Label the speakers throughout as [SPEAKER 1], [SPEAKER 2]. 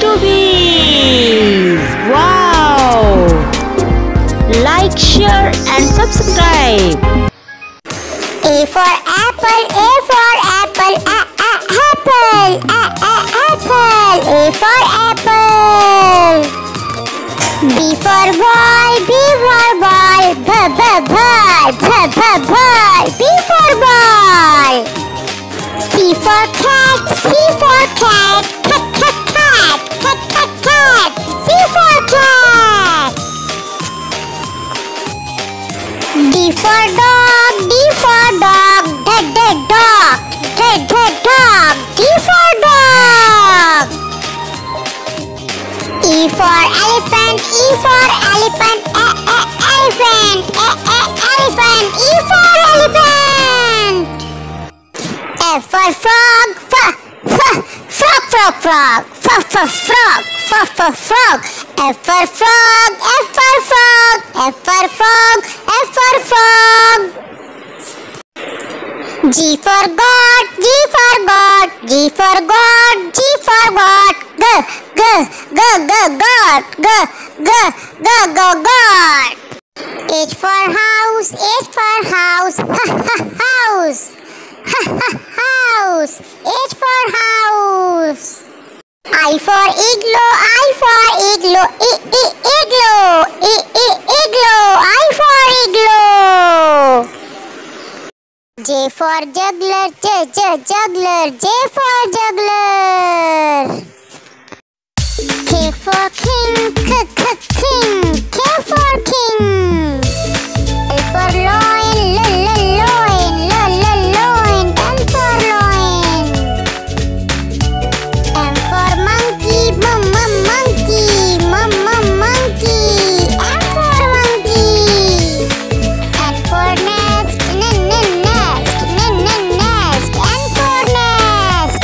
[SPEAKER 1] YouTubies. Wow! Like, share and subscribe.
[SPEAKER 2] A for apple, A for apple, apple, apple. A for apple. B for ball, B for ball, ball, ball. B for ball. C for cat, C for cat, cat. C for cat. D for dog, D for dog, dog. D for dog. E for elephant, E for elephant, elephant. E for elephant. F for frog, frog. F for frog. F for frog. G for God, G for God. G for God. God. H for house, H for house. House. H for house. I for igloo, I for igloo. Igloo. I for igloo. J for juggler, juggler. J for juggler. K for king, king. K for king. L for loin, loin. L for loin. M for monkey, monkey. M for monkey. N for nest, nest. N for nest.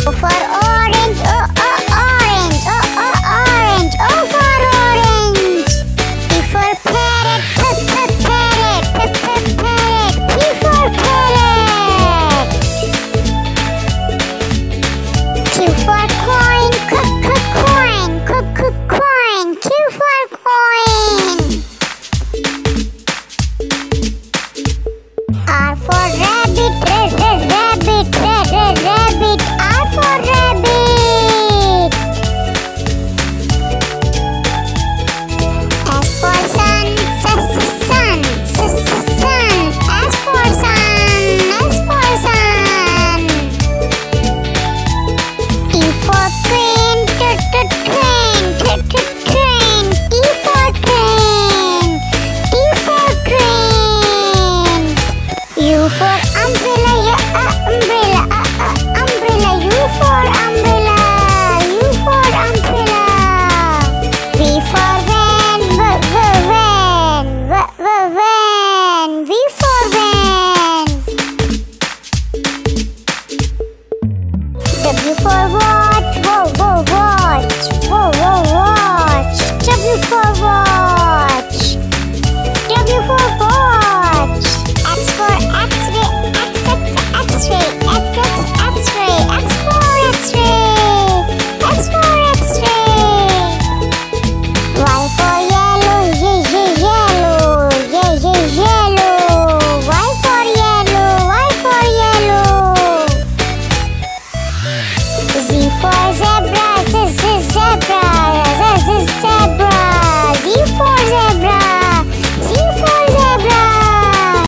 [SPEAKER 2] O for orange, orange. O for orange. P for parrot, parrot. P for parrot. Q for coin, coin. Q for coin. R for rabbit, rabbit. R for rabbit. S for sun. S for sun. T for train, train. T for train. U for umbrella, umbrella. U for umbrella. V for van, van. V for van. W for watch, watch. W for watch. W for watch. X for X-ray, X-ray. X for X-ray. Y for yellow, yellow. Y for yellow. Z for zebra,